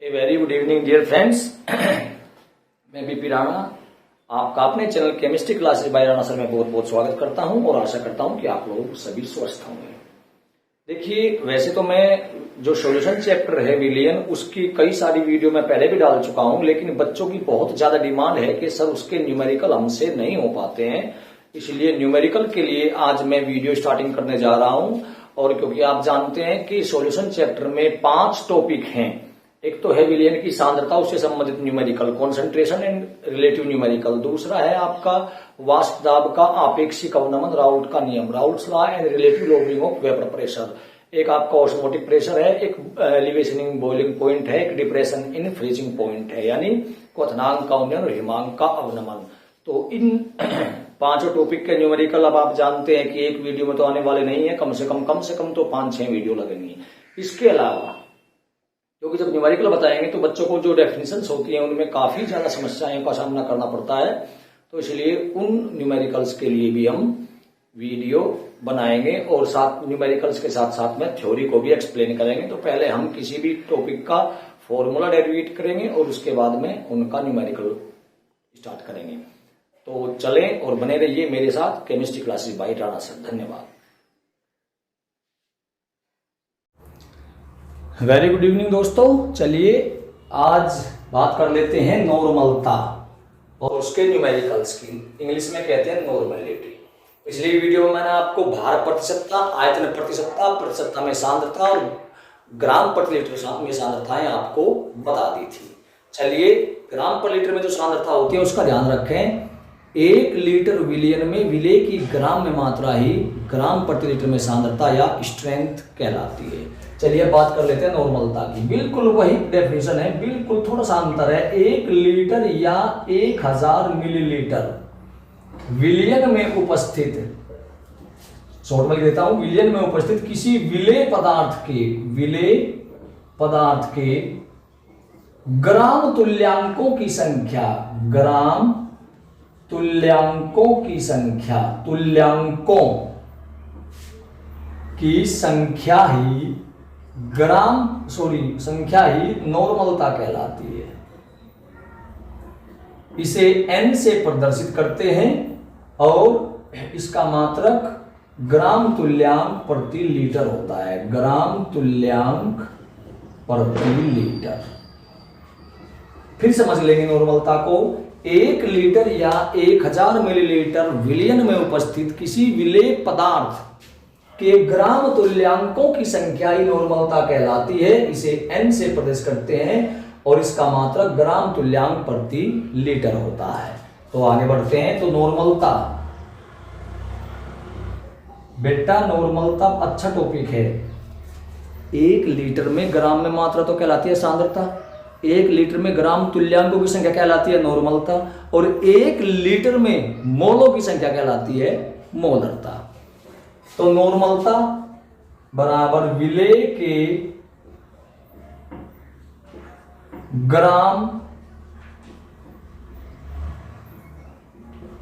ए very good evening dear friends. मैं BP Rana आपका अपने channel chemistry classes by Rana sir में बहुत बहुत स्वागत करता हूं और आशा करता हूं कि आप लोग सभी स्वस्थ होंगे। देखिए, वैसे तो मैं जो सॉल्यूशन चैप्टर है विलियन, उसकी कई सारी वीडियो मैं पहले भी डाल चुका हूं, लेकिन बच्चों की बहुत ज्यादा डिमांड है कि सर उसके न्यूमेरिकल हमसे नहीं हो पाते हैं, इसलिए न्यूमेरिकल के लिए आज मैं वीडियो स्टार्टिंग करने जा रहा हूं। और क्योंकि आप जानते हैं कि सॉल्यूशन चैप्टर में 5 टॉपिक हैं। एक तो है विलियन की सांद्रता, उससे संबंधित numerical, concentration and relative numerical. दूसरा है आपका वाष्प दाब का आपेक्षिक अवनमन, राउल्ट का नियम, Raoult's law and relative lowering of vapour pressure. एक आपका ऑस्मोटिक प्रेशर है, एक एलिवेशन इन बॉइलिंग पॉइंट है, एक डिप्रेशन इन फ्रीजिंग पॉइंट है, यानी क्वथनांक का उन्नयन और हिमांक का अवनमन। तो इन 5 टॉपिक के न्यूमेरिकल अब आप जानते हैं कि एक वीडियो में तो आने वाले नहीं है, कम से कम तो 5-6 वीडियो लगेंगी। इसके अलावा क्योंकि जब न्यूमेरिकल बताएंगे तो बच्चों को जो डेफिनेशंस होती हैं उनमें काफी ज्यादा समस्याओं का सामना करना पड़ता है, तो इसलिए उन न्यूमेरिकल्स के लिए भी हम वीडियो बनाएंगे और साथ न्यूमेरिकल्स के साथ साथ में थ्योरी को भी एक्सप्लेन करेंगे। तो पहले हम किसी भी टॉपिक का फॉर्मूला डेरिवेट करेंगे और उसके बाद में उनका न्यूमेरिकल स्टार्ट करेंगे। तो चलें और बने रहिए मेरे साथ chemistry classes by Rana sir. धन्यवाद। वेरी गुड इवनिंग दोस्तों। चलिए आज बात कर लेते हैं नॉर्मलता और उसके न्यूमेरिकल्स की। इंग्लिश में कहते हैं नॉर्मलिटी। पिछली वीडियो में मैंने आपको भार प्रतिशतता, आयतन प्रतिशतता में सांद्रता और ग्राम प्रति लीटर में सांद्रताएं आपको बता दी थी। चलिए, ग्राम पर लीटर में जो सांद्रता होती है उसका ध्यान रखें। 1 लीटर विलियन में विलेय की ग्राम में मात्रा ही ग्राम प्रति लीटर में सांद्रता या स्ट्रेंथ कहलाती है। चलिए बात कर लेते हैं नॉर्मलता की। बिल्कुल वही डेफिनेशन है, बिल्कुल थोड़ा सा अंतर है। 1 लीटर या 1000 मिलीलीटर विलियन में उपस्थित, शॉर्ट में लिख देता हूं, विलियन में उपस्थित किसी विलेय पदार्थ के ग्राम तुल्यांकों की संख्या, तुल्यांकों की संख्या ही नॉर्मलता कहलाती है। इसे n से प्रदर्शित करते हैं और इसका मात्रक ग्राम तुल्यांक प्रति लीटर होता है। ग्राम तुल्यांक प्रति लीटर। फिर समझ लेंगे नॉर्मलता को। 1 लीटर या 1000 मिलीलीटर विलियन में उपस्थित किसी विलेय पदार्थ के ग्राम तुल्यांकों की संख्या ही नॉर्मलता कहलाती है। इसे n से प्रदर्शित करते हैं और इसका मात्रक ग्राम तुल्यांक प्रति लीटर होता है। तो आगे बढ़ते हैं। तो नॉर्मलता, बेटा नॉर्मलता अच्छा टॉपिक है। 1 लीटर में ग्राम में मात्रा तो कहलाती है सांद्रता, 1 लीटर में ग्राम तुल्यांकों की संख्या कहलाती है नॉर्मलता, और 1 लीटर में मोलों की संख्या कहलाती है मोलरता। तो नॉर्मलता बराबर विलेय के ग्राम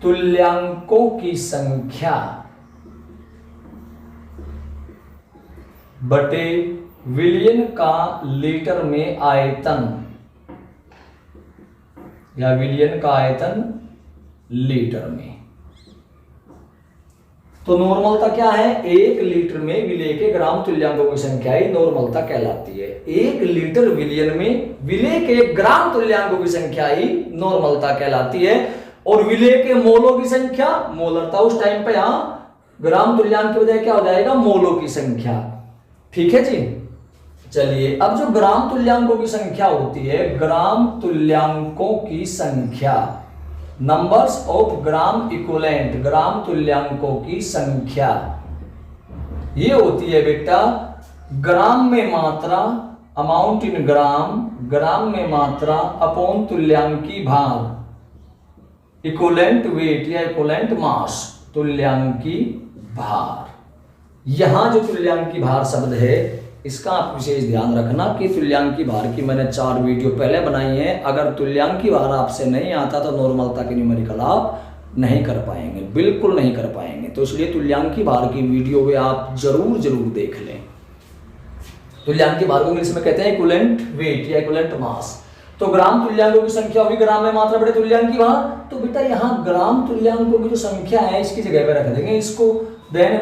तुल्यांकों की संख्या बटे विलियन का लीटर में आयतन, या विलियन का आयतन लीटर में। तो नॉर्मलता क्या है? 1 लीटर में विलेय के ग्राम तुल्यांकों की संख्या ही नॉर्मलता कहलाती है। 1 लीटर विलियन में विलेय के ग्राम तुल्यांकों की संख्या ही नॉर्मलता कहलाती है। और विलेय के मोलों की संख्या, मोलरता, उस टाइम पे यहां ग्राम तुल्यांक की बजाय क्या हो जाएगा? मोलों की संख्या। ठीक है जी। चलिए, अब जो ग्राम तुल्यांकों की संख्या होती है, ग्राम तुल्यांकों की संख्या, नंबर्स ऑफ ग्राम इक्विवेलेंट, ग्राम तुल्यांकों की संख्या, ये होती है बेटा ग्राम में मात्रा, अमाउंट इन ग्राम, ग्राम में मात्रा अपॉन तुल्यांकी भार, इक्विवेलेंट वेट या इक्विवेलेंट मास, तुल्यांकी भार। यहां जो तुल्यांकी भार शब्द है इसका आप विशेष ध्यान रखना कि तुल्यांकी भार की मैंने 4 वीडियो पहले बनाई है। अगर तुल्यांकी भार आपसे नहीं आता तो नॉर्मलता के न्यूमेरिकल आप नहीं कर पाएंगे, बिल्कुल नहीं कर पाएंगे। तो इसलिए तुल्यांकी भार की वीडियो वे आप जरूर देख लें। तुल्यांकी भार को इंग्लिश में कहते हैं इक्विवेलेंट वेट या इक्विवेलेंट मास। तो ग्राम तुल्यांकों की संख्या होगी ग्राम में मात्रा बटे तुल्यांकी भार। तो बेटा यहाँ ग्राम तुल्यांकों की जो संख्या है इसकी जगह पे रख देंगे इसको, देन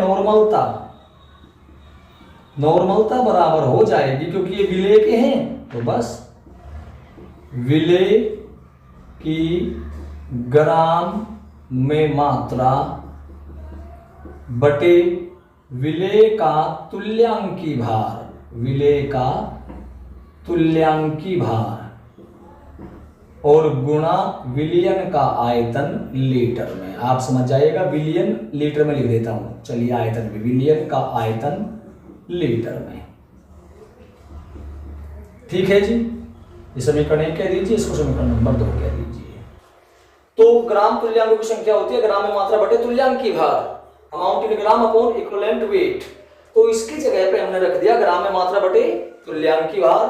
नॉर्मलता बराबर हो जाएगी, क्योंकि ये विलेय के हैं तो बस विलेय की ग्राम में मात्रा बटे विलेय का तुल्यांकी भार, विलेय का तुल्यांकी भार और गुणा विलियन का आयतन लीटर में। आप समझ जाइएगा, विलियन लीटर में लिख देता हूं, चलिए आयतन भी, विलियन का आयतन लीटर में। ठीक है जी, ये समीकरण 1 कह दीजिए, इसको समीकरण नंबर 2 कह दीजिए। तो ग्राम तुल्यांकों की संख्या होती है ग्राम में मात्रा बटे तुल्यांकी भार, amount in gram upon equivalent weight. तो इसकी जगह पे हमने रख दिया ग्राम में मात्रा बटे तुल्यांकी भार।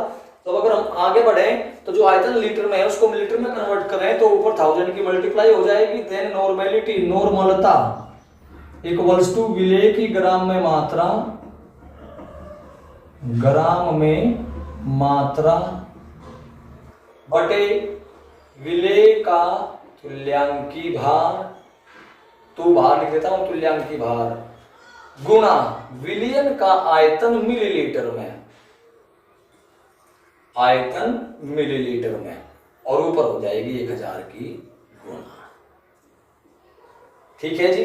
तो अगर हम आगे बढ़े तो जो आयतन लीटर में है उसको लीटर में कन्वर्ट करें तो ऊपर 1000 की मल्टीप्लाई हो जाएगी, देन नॉर्मलता इक्वल्स टू विलेय की ग्राम में मात्रा बटे विलेय का तुल्यांकी भार, तो भार लिख देता हूं तुल्यांकी भार, गुणा विलियन का आयतन मिलीलीटर में, आयतन मिलीलीटर में, और ऊपर हो जाएगी 1000 की गुणा। ठीक है जी,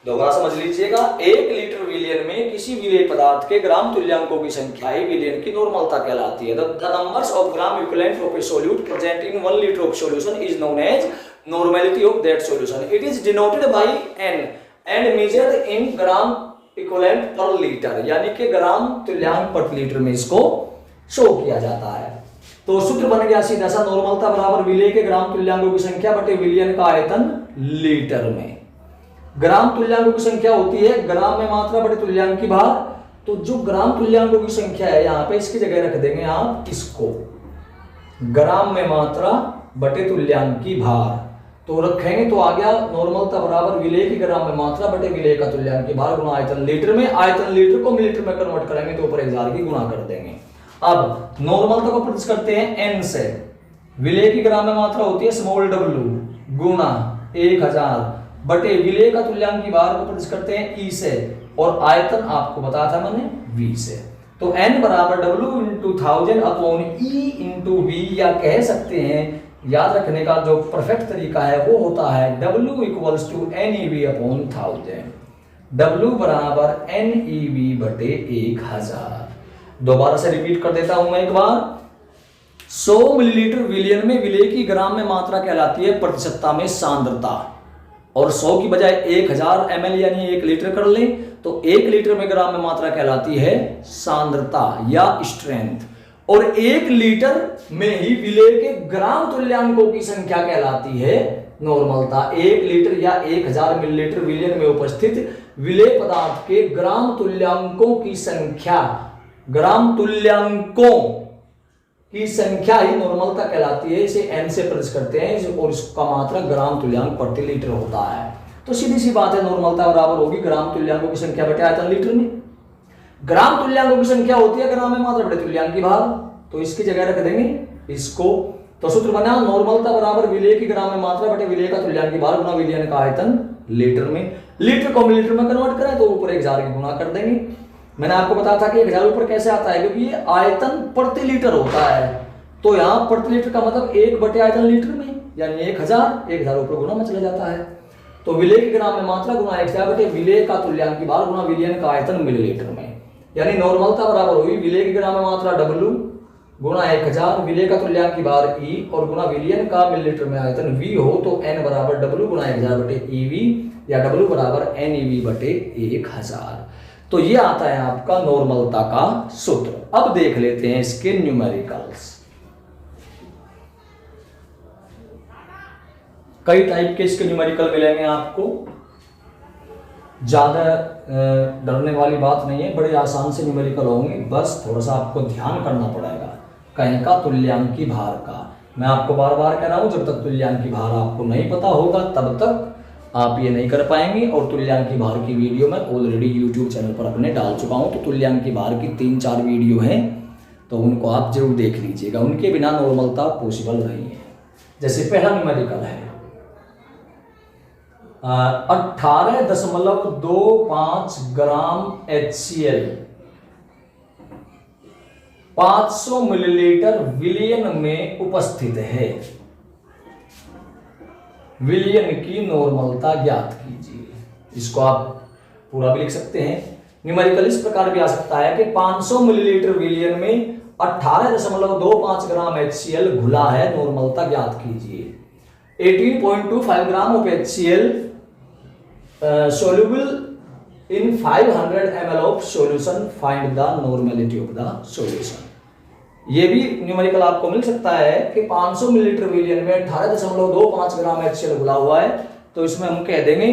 दोबारा समझ लीजिएगा, 1 लीटर विलियन में किसी विलेय पदार्थ के ग्राम तुल्यांकों की संख्या ही विलियन की नॉर्मलता कहलाती है। The numbers of gram equivalent of a solute present in 1 litre of solution is known as normality of that solution. It is denoted by n and measured in gram equivalent per litre, यानी कि ग्राम तुल्यांक प्रति litre में इसको show किया जाता है। तो सूत्र बन गया सीधा सा, नॉर्मलता बराबर विलेय के ग्राम तुल्यांकों की संख्या बटे विलियन का आयतन लीटर में। ग्राम तुल्यांकों की संख्या होती है ग्राम में मात्रा बटे तुल्यांकी भार। तो जो ग्राम तुल्यांकों की संख्या है यहाँ पे इसकी जगह रख देंगे आप इसको, ग्राम में मात्रा बटे तुल्यांकी भार। तो रखेंगे तो आ गया नॉर्मलता बराबर विलेय की ग्राम में मात्रा बटे विलेय का तुल्यांकी भार गुणा आयतन लीटर में। आयतन लीटर को मिलीलीटर में कन्वर्ट करेंगे तो ऊपर 1000 की गुणा कर देंगे। अब नॉर्मलता को प्रतिशत करते हैं n से, विलेय की ग्राम में मात्रा होती है स्मॉल w गुणा 1000 बटे विलेय का तुल्यांकी भार को प्रतिशत करते हैं e से, और आयतन आपको बताया था मैंने v से। तो n बराबर w into 1000 upon e into v, या कह सकते हैं याद रखने का जो परफेक्ट तरीका है वो होता है w equals to NeV upon 1000, w बराबर NeV बटे 1000। दोबारा से रिपीट कर देता हूं मैं एक बार, 100 मिलीलीटर विलियन में विलेय की ग्राम में मात्रा कहलाती है प्रतिशतता में सांद्रता, और 100 की बजाय 1000 ml यानी 1 लीटर कर लें तो 1 लीटर में ग्राम में मात्रा कहलाती है सांद्रता या स्ट्रेंथ, और 1 लीटर में ही विलेय के ग्राम तुल्यांकों की संख्या कहलाती है नॉर्मलता। 1 लीटर या 1000 मिलीलीटर विलियन में उपस्थित विलेय पदार्थ के ग्राम तुल्यांकों की संख्या, ग्राम तुल्यांकों की संख्या ही नॉर्मलता कहलाती है। इसे n से प्रतिशत करते हैं और इसका मात्रा ग्राम तुल्यांक प्रति लीटर होता है। तो सीधी सी बात है, नॉर्मलता बराबर होगी ग्राम तुल्यांकों की संख्या बटे आयतन लीटर में। ग्राम तुल्यांकों की संख्या होती है ग्राम में मात्रा बटे तुल्यांकी भार, तो इसकी जगह रख देंगे इसको। तो सूत्र बना नॉर्मलता बराबर विलेय की ग्राम में मात्रा बटे विलेय का तुल्यांकी भार गुणा विलियन का आयतन लीटर में। लीटर को मिलीलीटर में कन्वर्ट करें तो ऊपर 1000 की गुणा कर देंगे। मैंने आपको बताया था कि 1000 ऊपर कैसे आता है, क्योंकि ये आयतन प्रति लीटर होता है। तो यहाँ प्रति लीटर का मतलब 1 बटे आयतन लीटर में, यानी 1000 ऊपर गुणा में चला जाता है। तो विलेय की ग्राम में मात्रा गुणा 1000 बटे विलेय का तुल्यांकी भार गुणा विलियन का आयतन मिलीलीटर में, यानी नॉर्मलता बराबर हुई विलेय की ग्राम में मात्रा W गुणा 1000 विलेय का तुल्यांकी भार E और गुणा विलियन का मिलीलीटर में आयतन V हो तो n बराबर W गुणा 1000 बटे EV या W बराबर NeV बटे 1000। तो ये आता है आपका नॉर्मलता का सूत्र। अब देख लेते हैं इसके न्यूमेरिकल्स। कई टाइप के इसके न्यूमेरिकल मिलेंगे आपको, ज्यादा डरने वाली बात नहीं है, बड़े आसान से न्यूमेरिकल होंगे, बस थोड़ा सा आपको ध्यान करना पड़ेगा कहीं का तुल्यांकी भार का। मैं आपको बार बार कह रहा हूं, जब तक तुल्यांकी भार आपको नहीं पता होगा तब तक आप ये नहीं कर पाएंगे। और तुल्यांकी भार की वीडियो मैं ऑलरेडी यूट्यूब चैनल पर अपने डाल चुका हूँ, तो तुल्यांकी भार की 3-4 वीडियो हैं, तो उनको आप जरूर देख लीजिएगा। उनके बिना नॉर्मलता पॉसिबल नहीं है। जैसे पहला न्यूमेरिकल है 18.25 ग्राम HCl 500 मिलीलीटर विलियन में उपस्थित है। विलियन की नॉर्मलता ज्ञात कीजिए। इसको आप पूरा भी लिख सकते हैं। न्यूमेरिकल इस प्रकार भी आ सकता है कि 500 मिलीलीटर विलियन में 18.25 ग्राम HCl घुला है, नॉर्मलता ज्ञात कीजिए। 18.25 gram of HCl soluble in 500 ml of solution, find the normality of the solution। ये भी न्यूमेरिकल आपको मिल सकता है कि 500 मिलीलीटर विलियन में 18.25 ग्राम HCl घुला हुआ है, तो इसमें हम कह देंगे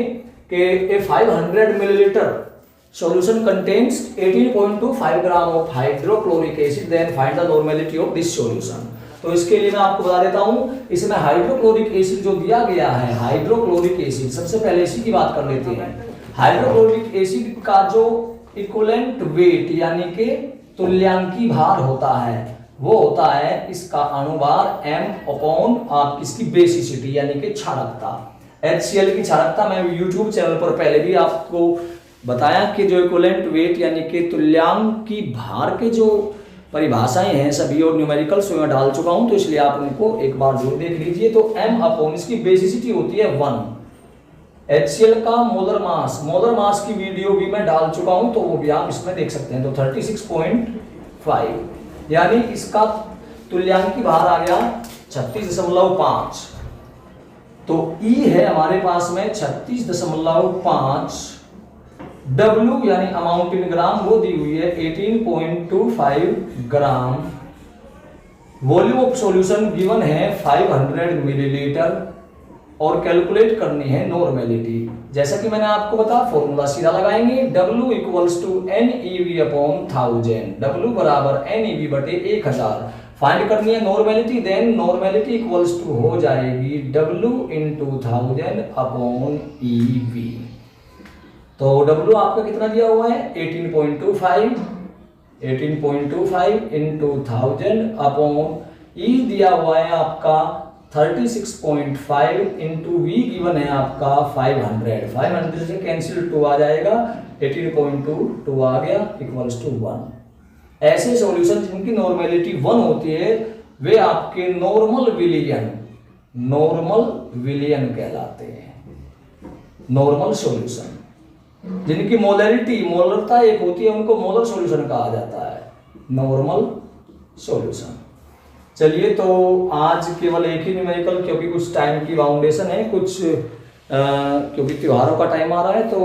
कि 500 millilitre solution contains 18.25 gram of hydrochloric acid, then find the normality of this solution. तो इसके लिए मैं आपको बता देता हूं, इसमें हाइड्रोक्लोरिक एसिड जो दिया गया है, हाइड्रोक्लोरिक एसिड, सबसे पहले इसी की बात कर लेते हैं। हाइड्रोक्लोरिक एसिड का जो इक्विवेलेंट वेट यानी कि तुल्यांकी भार होता है, वो होता है इसका अणुभार m/, आप इसकी बेसिसिटी यानी कि क्षारकता। HCl की क्षारकता मैं यूट्यूब चैनल पर पहले भी आपको बताया कि जो इक्विवेलेंट वेट यानी कि तुल्यांकी भार के जो परिभाषाएं हैं सभी और न्यूमेरिकल्स में डाल चुका हूं, तो इसलिए आप उनको एक बार जरूर देख लीजिए। तो m/, इसकी बेसिसिटी होती है 1। HCl का मोलर मास की वीडियो भी मैं डाल चुका हूं, तो वो भी आप इसमें देख सकते हैं। तो 36.5 यानी इसका तुल्यांकी भार आ गया 36.5। तो E है हमारे पास में 36.5। W यानी अमाउंट इन ग्राम वो दी हुई है 18.25 ग्राम। वॉल्यूम ऑफ सॉल्यूशन गिवन है 500 मिलीलीटर और कैलकुलेट करनी है नॉर्मेलिटी। जैसा कि मैंने आपको बताया, फॉर्मूला सीधा लगाएंगे, W equals to NeV/1000। W बराबर NeV बटे 1000। फाइंड करनी है normality, then normality equals to हो जाएगी W इंटू 1000/EV। तो W आपका कितना दिया हुआ है 18.25 इंटू 1000/E दिया हुआ है आपका 36.5 इंटू V गिवन है आपका 500 से कैंसिल 2 आ जाएगा, 18.2 आ गया इक्वल्स टू 1। ऐसे सॉल्यूशन जिनकी नॉर्मेलिटी 1 होती है वे आपके नॉर्मल विलियन कहलाते हैं। नॉर्मल सॉल्यूशन जिनकी मोलरता एक होती है उनको मोलर सॉल्यूशन कहा जाता है, नॉर्मल सॉल्यूशन। चलिए, तो आज केवल एक ही न्यूमेरिकल, क्योंकि कुछ टाइम की बाउंडेशन है, कुछ क्योंकि त्योहारों का टाइम आ रहा है, तो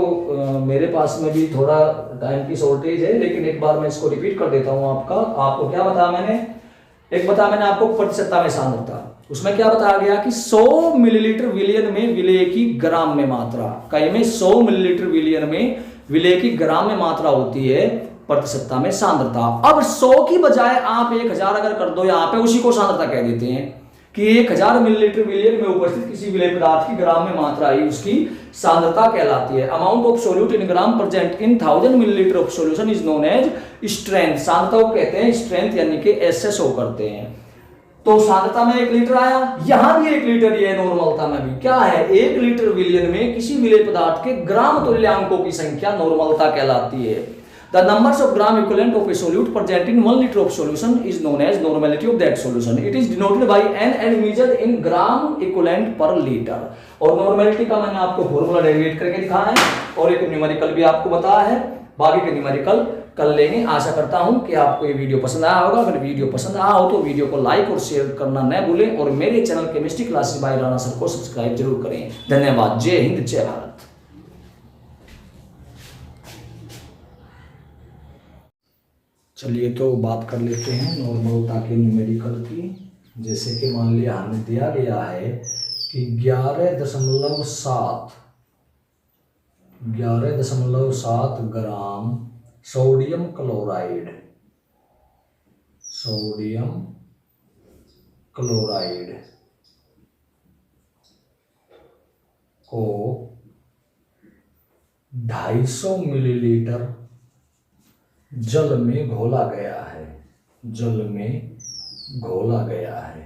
मेरे पास में भी थोड़ा टाइम की शॉर्टेज है, लेकिन एक बार मैं इसको रिपीट कर देता हूं। आपको क्या बताया मैंने, मैंने आपको प्रतिशतता में सांद्रता, उसमें क्या बताया गया कि 100 मिलीलीटर विलियन में विलेय की ग्राम में मात्रा, कई में 100 मिलीलीटर विलियन में विलेय की ग्राम में मात्रा होती है प्रतिशतता में सांद्रता। अब 100 की बजाय आप 1000 अगर कर दो, यहाँ पे उसी को सांद्रता कह देते हैं कि 1000 मिलीलीटर विलियन में उपस्थित किसी विलेय पदार्थ की ग्राम में मात्रा ही उसकी सांद्रता कहलाती है। Amount of solute in gram present in 1000 millilitre of solution is known as strength. सांद्रता को कहते हैं स्ट्रेंथ, यानी कि SSO करते हैं। तो सांद्रता में 1 लीटर आया, यहां भी 1 लीटर ही है, नॉर्मलता में भी क्या है 1 लीटर विलियन में किसी विलेय पदार्थ के ग्राम तुल्यांकों की संख्या नॉर्मलता कहलाती है। The numbers of gram equivalent of a solute present in 1 liter of solution is known as normality of that solution. It is denoted by N and measured in gram equivalent per liter। और normality का मैंने आपको formula derivative करके दिखाया है और एक numerical भी आपको बताया है। बाकी के न्यूमेरिकल कल लेंगे। आशा करता हूं कि आपको ये वीडियो पसंद आया होगा। अगर वीडियो पसंद आया हो तो वीडियो को लाइक और शेयर करना न भूलें और मेरे channel chemistry classes by Rana sir को सब्सक्राइब जरूर करें। धन्यवाद। जय हिंद, जय भारत। चलिए, तो बात कर लेते हैं नॉर्मलता के न्यूमेरिकल की। जैसे कि मान लिया हमें दिया गया है कि 11.7 ग्राम सोडियम क्लोराइड को 250 मिलीलीटर जल में घोला गया है, जल में घोला गया है।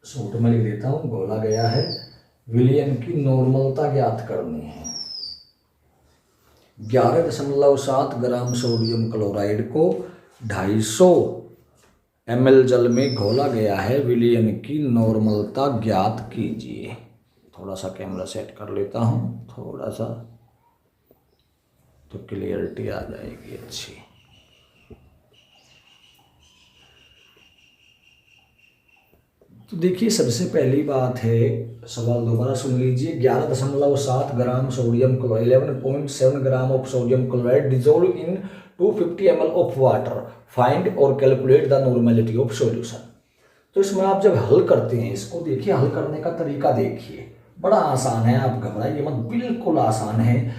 शॉर्ट में लिख देता हूं, घोला गया है। विलयन की नॉर्मलता ज्ञात करनी है। 11.7 ग्राम सोडियम क्लोराइड को 250 ml जल में घोला गया है, विलयन की नॉर्मलता ज्ञात कीजिए। थोड़ा सा कैमरा सेट कर लेता हूँ, थोड़ा सा तो क्लियरिटी आ जाएगी अच्छी। तो देखिए, सबसे पहली बात है, सवाल दोबारा सुन लीजिए। 11.7 gram sodium chloride, 11.7 gram of sodium chloride dissolve in 250 ml of water, find और calculate the normality of solution. तो इसमें आप जब हल करते हैं इसको, देखिए हल करने का तरीका देखिए, बड़ा आसान है, आप घबराइए मत, बिल्कुल आसान है।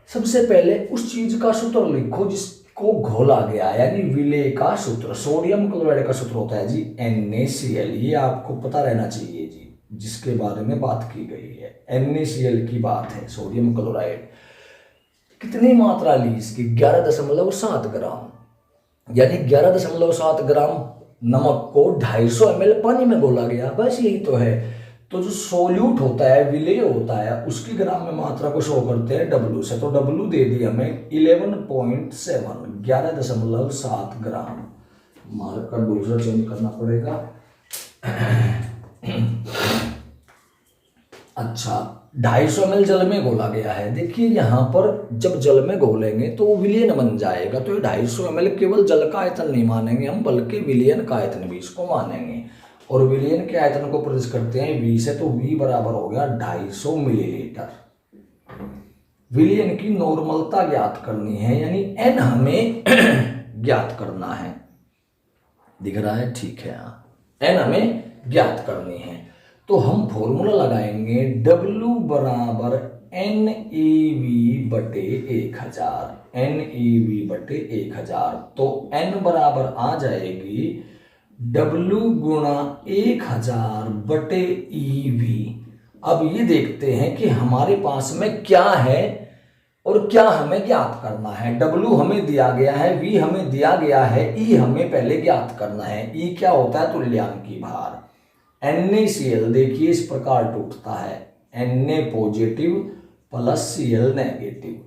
सबसे पहले उस चीज का सूत्र लिखो जिसको घोला गया, यानी विलेय का सूत्र। सोडियम क्लोराइड का सूत्र होता है जी NaCl, ये आपको पता रहना चाहिए जी, जिसके बारे में बात की गई है। NaCl की बात है, सोडियम क्लोराइड। कितनी मात्रा ली इसकी? 11.7 ग्राम, यानी 11.7 ग्राम नमक को 250 ml पानी में घोला गया, बस यही तो है। तो जो सोल्यूट होता है, विलेय होता है, उसकी ग्राम में मात्रा को शो करते हैं W से। तो W दे दी हमें 11.7, 11.7 ग्राम। मार्कर दूसरा चेंज करना पड़ेगा। अच्छा, 250 ml जल में घोला गया है। देखिए यहाँ पर जब जल में घोलेंगे तो वो विलयन बन जाएगा। तो ये 250 ml केवल जल का आयतन नहीं मानेंगे हम, बल्कि विलयन का आयतन भी इसको मानेंगे। और विलयन के आयतन को प्रदर्शित करते हैं V से, तो V बराबर हो गया 250 मिलीलीटर। विलयन की नॉर्मलता ज्ञात करनी है, यानी N हमें ज्ञात करना है। दिख रहा है? ठीक है, N हमें ज्ञात करनी है। तो हम फॉर्मूला लगाएंगे, W बराबर NeV बटे 1000, NeV बटे 1000। तो N बराबर आ जाएगी W गुणा 1000 बटे EV। अब ये देखते हैं कि हमारे पास में क्या है और क्या हमें ज्ञात करना है। W हमें दिया गया है, V हमें दिया गया है, E हमें पहले ज्ञात करना है। E क्या होता है? तुल्यांकी भार। NaCl देखिए इस प्रकार टूटता है, Na positive plus Cl negative.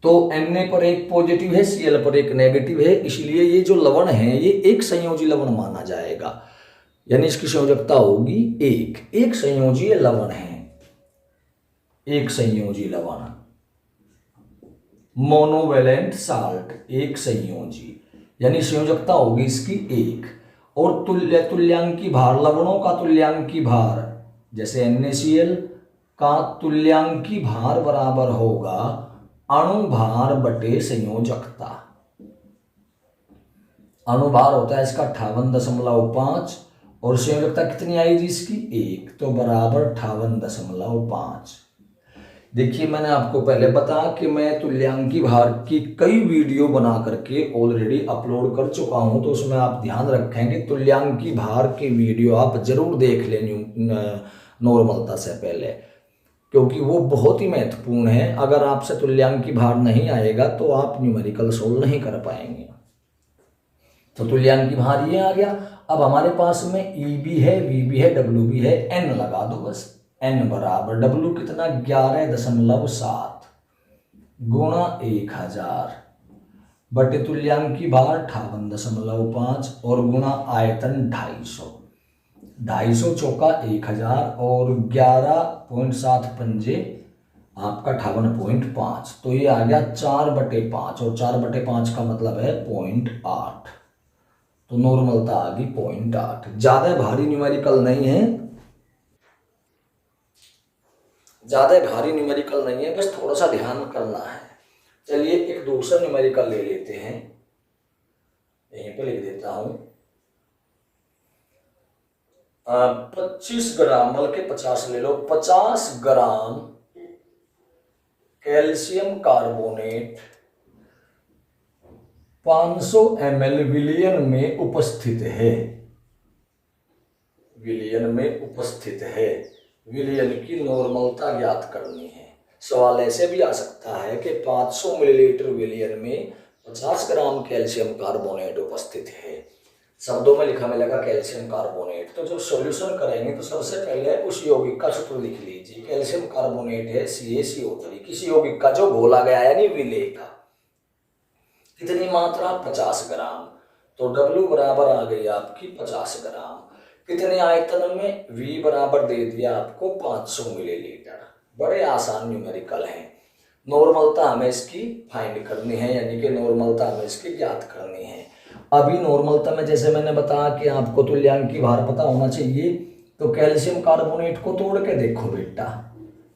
तो Na पर एक पॉजिटिव है, Cl पर एक नेगेटिव है, इसलिए ये जो लवण है ये एक संयोजी लवण माना जाएगा, यानी इसकी संयोजकता होगी एक संयोजी लवण है, एक संयोजी लवण। मोनोवेलेंट साल्ट, एक संयोजी, यानी संयोजकता होगी इसकी एक। और तुल्यांकी भार, लवणों का तुल्यांकी भार, जैसे NaCl का तुल्यांकी भार बराबर होगा अणुभार बटे संयोजकता। अणुभार होता है इसका 58.5 और संयोजकता कितनी आएगी इसकी? 1, तो बराबर 58.5। देखिए मैंने आपको पहले बताया कि मैं तुल्यांकी भार की कई वीडियो बना करके ऑलरेडी अपलोड कर चुका हूं, तो उसमें आप ध्यान रखेंगे तुल्यांकी भार की वीडियो आप जरूर देख लें नॉर्मलता से पहले, क्योंकि वो बहुत ही महत्वपूर्ण है। अगर आपसे तुल्यांकी भार नहीं आएगा तो आप न्यूमेरिकल सोल्व नहीं कर पाएंगे। तो तुल्यांकी भार ये आ गया। अब हमारे पास में E भी है, V भी है, W भी है, N लगा दो बस। N बराबर W कितना? 11.7 गुणा 1000 बटे तुल्यांकी भार 58.5 और गुणा आयतन 250। 250 चौका 1000 और 11.7 पंजे आपका 58.5, तो ये आ गया 4/5 और 4/5 का मतलब है 0.8। तो नॉर्मलता आ गई 0.8। ज्यादा भारी न्यूमेरिकल नहीं है, ज्यादा भारी न्यूमेरिकल नहीं है, बस थोड़ा सा ध्यान करना है। चलिए एक दूसरा न्यूमेरिकल ले लेते हैं, यहीं पे लिख देता हूं। 25 ग्राम, बल्कि 50 ले लो, 50 ग्राम कैल्शियम कार्बोनेट 500 ml विलयन में उपस्थित है, विलयन में उपस्थित है। विलयन की नॉर्मलता ज्ञात करनी है। सवाल ऐसे भी आ सकता है कि 500 मिलीलीटर विलयन में 50 ग्राम कैल्शियम कार्बोनेट उपस्थित है। शब्दों में लिखा मिलेगा कैल्शियम कार्बोनेट। तो जब सॉल्यूशन करेंगे तो सबसे पहले उस यौगिक का सूत्र लिख लीजिए। कैल्शियम कार्बोनेट है CaCO3। किसी यौगिक का जो घोला गया यानी विलेय का। कितनी मात्रा? 50 ग्राम। तो W बराबर आ गई आपकी 50 ग्राम। कितने आयतन में? V बराबर दे दिया आपको 500 मिलीलीटर। बड़े आसान न्यूमेरिकल हैं। नॉर्मलता हमें इसकी फाइंड करनी है, यानी कि नॉर्मलता हमें इसकी ज्ञात करनी है। अभी नॉर्मलता में जैसे मैंने बताया कि आपको तुल्यांकी भार पता होना चाहिए, तो कैल्शियम कार्बोनेट को तोड़ के देखो बेटा।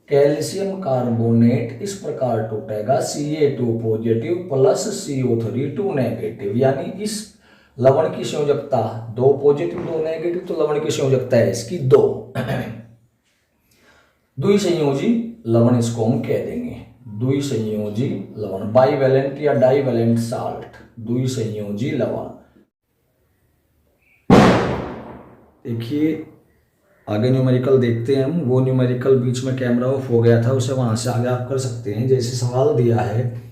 कैल्शियम कार्बोनेट इस प्रकार टूटेगा Ca2 positive plus CO3 2 negative, यानी इस लवण की संयोजकता 2 पॉजिटिव 2 नेगेटिव, तो लवण की संयोजकता है इसकी 2। द्विसंयोजी लवण इसको हम कह देंगे। द्विसंयोजी लवण, बाइवेलेंट या डाइवेलेंट साल्ट, द्विसंयोजी लवण। देखिए आगे न्यूमेरिकल देखते हैं हम। वो न्यूमेरिकल बीच में कैमरा ऑफ हो गया था, उसे वहां से आगे आप कर सकते हैं। जैसे सवाल दिया है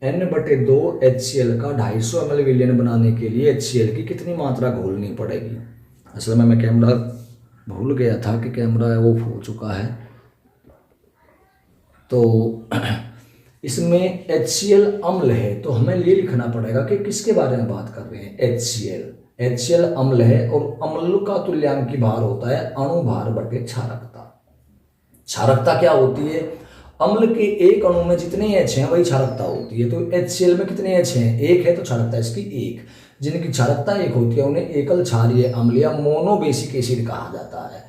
N/2 HCl का 250 ml विलयन बनाने के लिए HCl की कितनी मात्रा घोलनी पड़ेगी। असल में मैं कैमरा भूल गया था कि कैमरा ऑफ हो चुका है। तो इसमें HCl अम्ल है, तो हमें ये लिखना पड़ेगा कि किसके बारे में बात कर रहे हैं। HCl अम्ल है और अम्ल का तुल्यांकी भार होता है अणु भार बटे क्षारकता। क्षारकता क्या होती है? अम्ल के एक अणु में जितने H हैं वही क्षारकता होती है। तो HCl में कितने H हैं? 1 है, तो क्षारकता इसकी 1। जिनकी क्षारकता 1 होती है उन्हें एकल क्षारीय अम्ल या मोनोबेसिक एसिड कहा जाता है।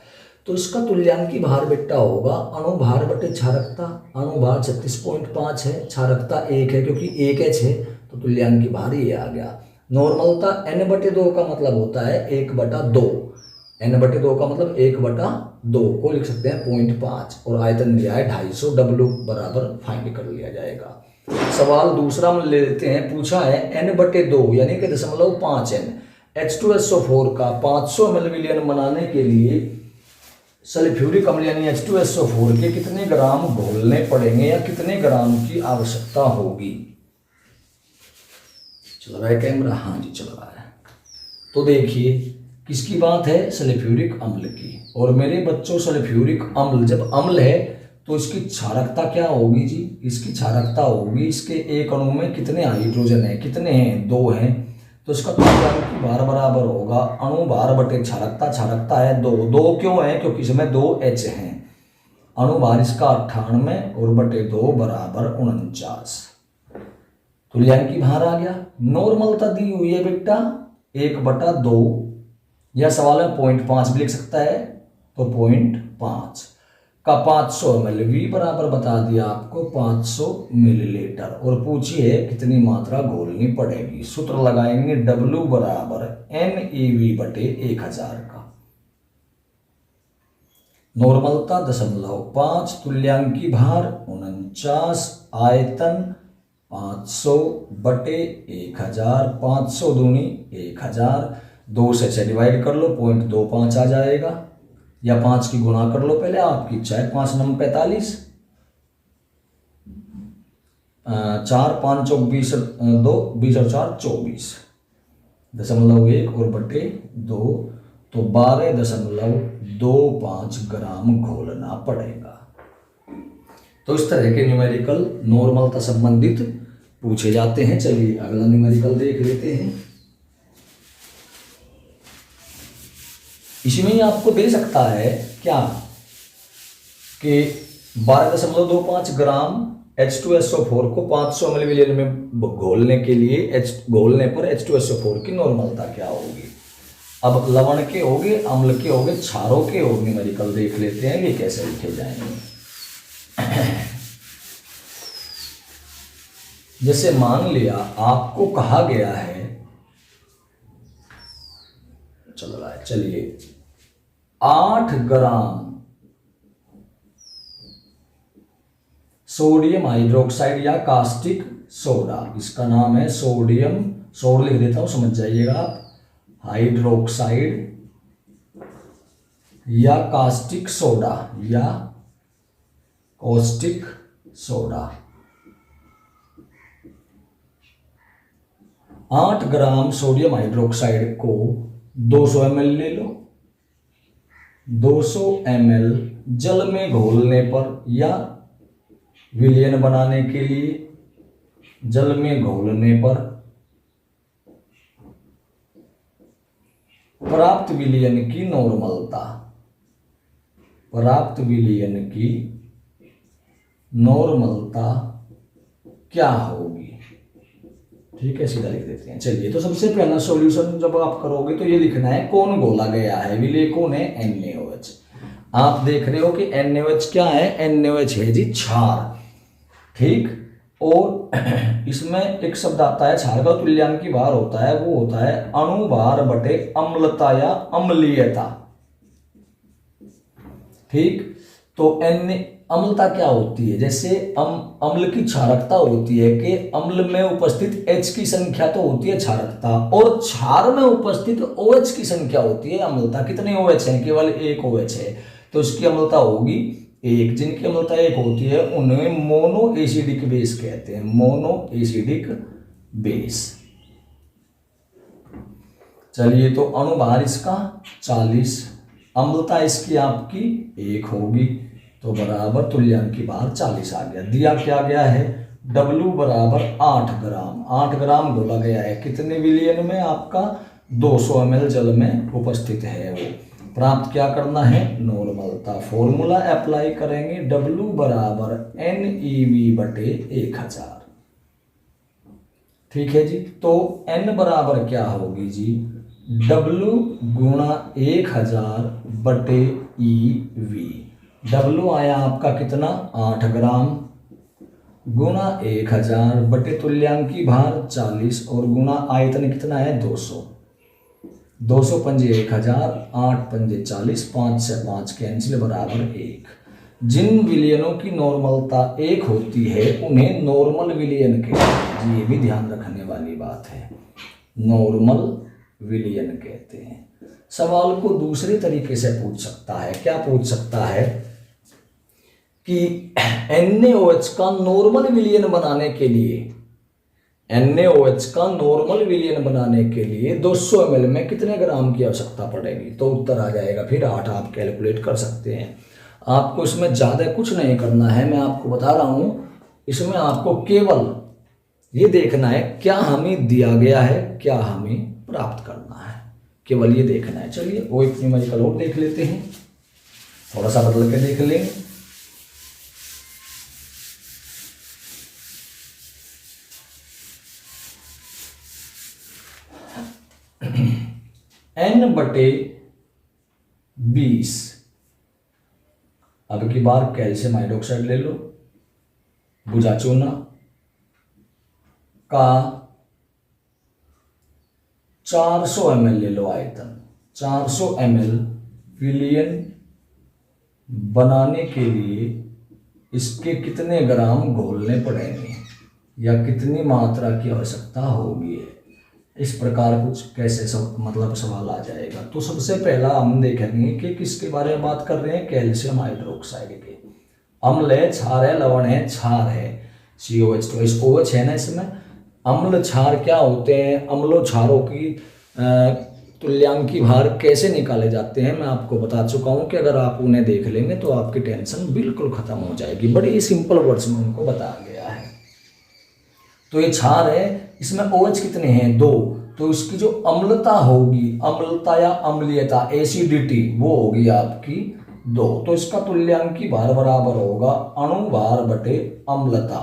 तो इसका तुल्यांकी भार बेटा होगा अणु भार बटे क्षारकता। अणु भार 36.5 है, क्षारकता 1 है, क्योंकि 1 H है, तो तुल्यांकी भार ये आ गया। नॉर्मलता N/2 का मतलब होता है 1/2। N/2 का मतलब 1/2 को लिख सकते हैं 0.5, और आयतन दिया है 250। W बराबर फाइंड कर लिया जाएगा। सवाल दूसरा हम ले लेते हैं। पूछा है N/2 यानी कि 0.5N H2SO4 का 500 ml विलयन बनाने के लिए सल्फ्यूरिक अम्ल यानी H2SO4 के कितने ग्राम घोलने पड़ेंगे या कितने ग्राम की आवश्यकता होगी। चल रहा है कैमरा? हाँ जी चल रहा है। तो देखिए किसकी बात है? सल्फ्यूरिक अम्ल की। और मेरे बच्चों सल्फ्यूरिक अम्ल जब अम्ल है तो इसकी क्षारकता क्या होगी जी? इसकी क्षारकता होगी, इसके एक अणु में कितने हाइड्रोजन है? कितने हैं? 2 हैं। तो इसका तुल्यांकी भार बराबर होगा अणु भार बटे क्षारकता। क्षारकता है 2 क्यों है? क्योंकि इसमें 2 H हैं। अणु भार इसका 98 और बटे 2 बराबर 49। तुल्यांकी भार आ गया। नॉर्मलता दी हुई है बेटा 1/2, या सवाल में 0.5 भी लिख सकता है, तो 0.5 का 500 ml। V बराबर बता दिया आपको 500 मिलीलीटर, और पूछिए कितनी मात्रा घोलनी पड़ेगी। सूत्र लगाएंगे W बराबर NeV बटे 1000 का। नॉर्मलता 0.5, तुल्यांकी भार 49, आयतन 500 बटे 1000, 500 दूनी 1000, 2 से डिवाइड कर लो 0.25 आ जाएगा, या 5 की गुणा कर लो पहले, आपकी इच्छा है। 5 9 45, 4 5 चौक 20, 2 20 और 4 24, 0.1 और बटे 2, तो 12.25 ग्राम घोलना पड़ेगा। तो इस तरह के न्यूमेरिकल नॉर्मलता संबंधित पूछे जाते हैं। चलिए अगला न्यूमेरिकल देख लेते हैं। इसी में ही आपको दे सकता है क्या कि 12.25 ग्राम H2SO4 को 500 ml विलयन में घोलने के लिए घोलने पर H2SO4 की नॉर्मलता क्या होगी। अब लवण के होगे, अम्ल के होगे, क्षारों के होगे, न्यूमेरिकल देख लेते हैं ये कैसे लिखे जाएंगे। जैसे मान लिया आपको कहा गया है, चल रहा है, चलिए 8 ग्राम सोडियम हाइड्रोक्साइड या कास्टिक सोडा, इसका नाम है सोडियम, सोड लिख देता हूं समझ जाइएगा आप, हाइड्रोक्साइड या कास्टिक सोडा या caustic soda. 8 gram sodium hydroxide को 200 ml ले लो। 200 ml जल में घोलने पर या विलयन बनाने के लिए जल में घोलने पर प्राप्त विलयन की नॉर्मलता, प्राप्त विलयन की नॉर्मलता क्या होगी? ठीक है, सीधा लिख देते हैं। चलिए, तो सबसे पहला सॉल्यूशन जब आप करोगे तो ये लिखना है कौन घोला गया है। विलय कौन है? NaOH। आप देख रहे हो कि NaOH क्या है? NaOH है जी क्षार। ठीक, और इसमें एक शब्द आता है क्षार का तुल्यांकी भार होता है, वो होता है अणुभार बटे अम्लता या अम्लीयता। ठीक, तो अम्लता क्या होती है? जैसे अम्ल की क्षारकता होती है कि अम्ल में उपस्थित H की संख्या तो होती है क्षारकता, और क्षार में उपस्थित OH की संख्या होती है अम्लता। कितने OH हैं? केवल एक OH है, तो उसकी अम्लता होगी एक। जिनकी अम्लता एक होती है उन्हें मोनो एसिडिक बेस कहते हैं, मोनो एसिडिक बेस। चलिए, तो अणुभार इसका 40, अम्लता इसकी आपकी 1 होगी, तो बराबर तुल्यांकी भार 40 आ गया। दिया क्या गया है? W बराबर 8 ग्राम। 8 ग्राम घोला गया है कितने विलयन में? आपका 200 ml जल में उपस्थित है वो। प्राप्त क्या करना है? नॉर्मलता। फॉर्मूला अप्लाई करेंगे, W बराबर NeV बटे 1000। ठीक है जी, तो N बराबर क्या होगी जी? W गुणा 1000 बटे EV। W आया आपका कितना? 8 ग्राम, गुणा 1000 बटे तुल्यांकी भार 40 और गुणा आयतन कितना है? 200। 200 पंजे 1000, 8 पंजे 40, 5 से 5 कैंसिल बराबर 1। जिन विलयनों की नॉर्मलता 1 होती है उन्हें नॉर्मल विलयन कहते हैं। ये भी ध्यान रखने वाली बात है, नॉर्मल विलयन कहते हैं। सवाल को दूसरे तरीके से पूछ सकता है। क्या पूछ सकता है कि NaOH का नॉर्मल विलयन बनाने के लिए, NaOH का नॉर्मल विलयन बनाने के लिए 200 ml में कितने ग्राम की आवश्यकता पड़ेगी? तो उत्तर आ जाएगा फिर 8। आप कैलकुलेट कर सकते हैं। आपको इसमें ज़्यादा कुछ नहीं करना है, मैं आपको बता रहा हूँ। इसमें आपको केवल ये देखना है क्या हमें दिया गया है, क्या हमें प्राप्त करना है, केवल ये देखना है। चलिए, वो एक न्यूमेरिकल और देख लेते हैं, थोड़ा सा बदल के देख लेंगे। N बटे 20। अब की बार कैल्शियम हाइड्रोक्साइड ले लो, भुजा चूना का 400 ml ले लो आयतन। 400 ml विलयन बनाने के लिए इसके कितने ग्राम घोलने पड़ेंगे या कितनी मात्रा की आवश्यकता होगी? इस प्रकार कुछ कैसे मतलब सवाल आ जाएगा। तो सबसे पहला हम देखेंगे कि किसके बारे में बात कर रहे हैं? कैल्शियम हाइड्रोक्साइड के। अम्ल है, क्षार है, लवण है, क्षार है, COH। तो इस OH है ना इसमें। अम्ल क्षार क्या होते हैं? अम्लों क्षारों की तुल्यांकी भार कैसे निकाले जाते हैं मैं आपको बता चुका हूं कि अगर आप उन्हें देख लेंगे तो आपकी टेंशन बिल्कुल खत्म हो जाएगी। बड़े ही सिंपल वर्ड्स में उनको बताया गया है। तो ये क्षार है, इसमें OH कितने हैं? 2। तो इसकी जो अम्लता होगी, अम्लता या अम्लीयता, एसिडिटी, वो होगी आपकी 2। तो इसका तुल्यांकी भार बराबर होगा अणुभार बटे अम्लता।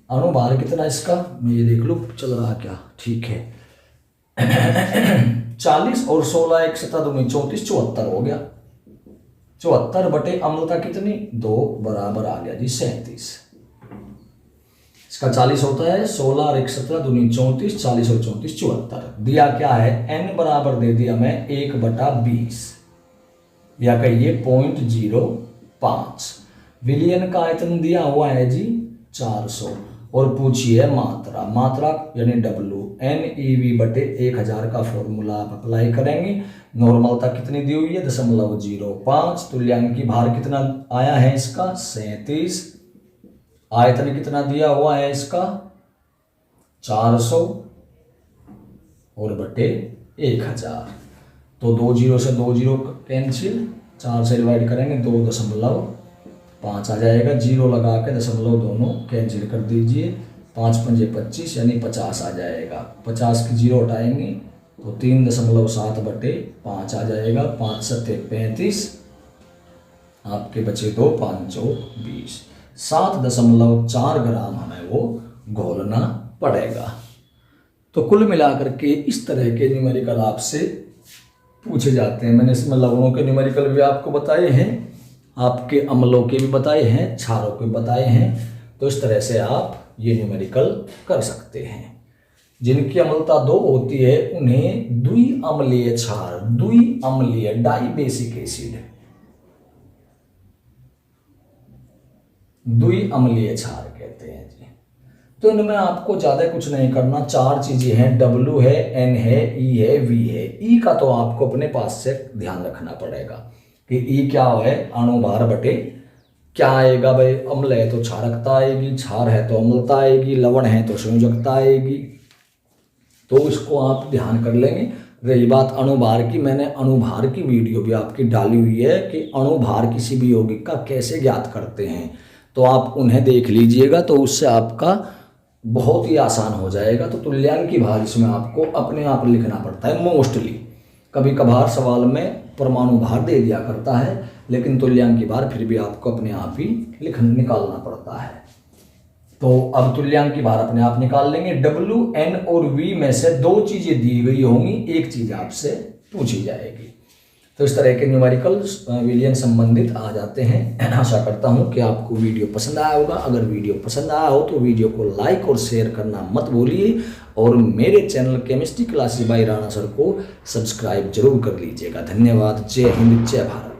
अणुभार कितना इसका? मैं ये देख लूं चल रहा क्या। ठीक है 40 और 16 1 7 2 34, 74 हो गया। 74 बटे अम्लता कितनी? 2 बराबर आ गया जी 37। इसका 40 होता है, 16 और 1 17 2 34, 40 और 34 74। दिया क्या है? N बराबर दे दिया मैं 1/20 या कहिए 0.05। विलयन का आयतन दिया हुआ है जी 400 और पूछी है मात्रा। मात्रा यानी डब्लू, NeV बटे 1000 का फॉर्मूला आप अप्लाई करेंगे। नॉर्मलता कितनी दी हुई है 0.05। तुल्यांकी भार कितना आया है इसका 37। आयतन कितना दिया हुआ है इसका 400 और बटे 1000। तो 2 जीरो से 2 जीरो कैंसिल, 4 से डिवाइड करेंगे 2.5 आ जाएगा। जीरो लगा के दशमलव दोनों कैंसिल कर दीजिए। 5 पंजे 25 यानी 50 आ जाएगा। 50 की जीरो हटाएंगे तो 3.7 बटे 5 आ जाएगा। 5 सत्ते 35, आपके बचे 2, 5 चौक 20। 7.4 ग्राम हमें वो घोलना पड़ेगा। तो कुल मिलाकर के इस तरह के न्यूमेरिकल आपसे पूछे जाते हैं। मैंने इसमें लवणों के न्यूमेरिकल भी आपको बताए हैं, आपके अम्लों के भी बताए हैं, क्षारों के बताए हैं। तो इस तरह से आप ये न्यूमेरिकल कर सकते हैं। जिनकी अम्लता 2 होती है उन्हें द्विअम्लीय क्षार, द्विअम्लीय डाइबेसिक एसिड, द्विअम्लीय क्षार कहते हैं जी। तो इनमें आपको ज्यादा कुछ नहीं करना। 4 चीजें हैं, W है, N है, E है, V है। E का तो आपको अपने पास से ध्यान रखना पड़ेगा कि E क्या है, अणुभार बटे क्या आएगा भाई। अम्ल है तो क्षारकता आएगी, क्षार है तो अम्लता आएगी, लवण है तो संयोजकता आएगी। तो इसको आप ध्यान कर लेंगे। रही बात अणुभार की, मैंने अणुभार की वीडियो भी आपकी डाली हुई है कि अणुभार किसी भी यौगिक का कैसे ज्ञात करते हैं, तो आप उन्हें देख लीजिएगा। तो उससे आपका बहुत ही आसान हो जाएगा। तो तुल्यांकी भार इसमें आपको अपने आप लिखना पड़ता है मोस्टली। कभी कभार सवाल में परमाणु भार दे दिया करता है, लेकिन तुल्यांकी भार फिर भी आपको अपने आप ही निकालना पड़ता है। तो अब तुल्यांकी भार अपने आप निकाल लेंगे। W, N और V में से 2 चीजें दी गई होंगी, एक चीज आपसे पूछी जाएगी। तो इस तरह के न्यूमेरिकल विलियन संबंधित आ जाते हैं। आशा करता हूं कि आपको वीडियो पसंद आया होगा। अगर वीडियो पसंद आया हो तो वीडियो को लाइक और शेयर करना मत भूलिए, और मेरे channel chemistry classes by Rana sir को सब्सक्राइब जरूर कर लीजिएगा। धन्यवाद। जय हिंद, जय भारत।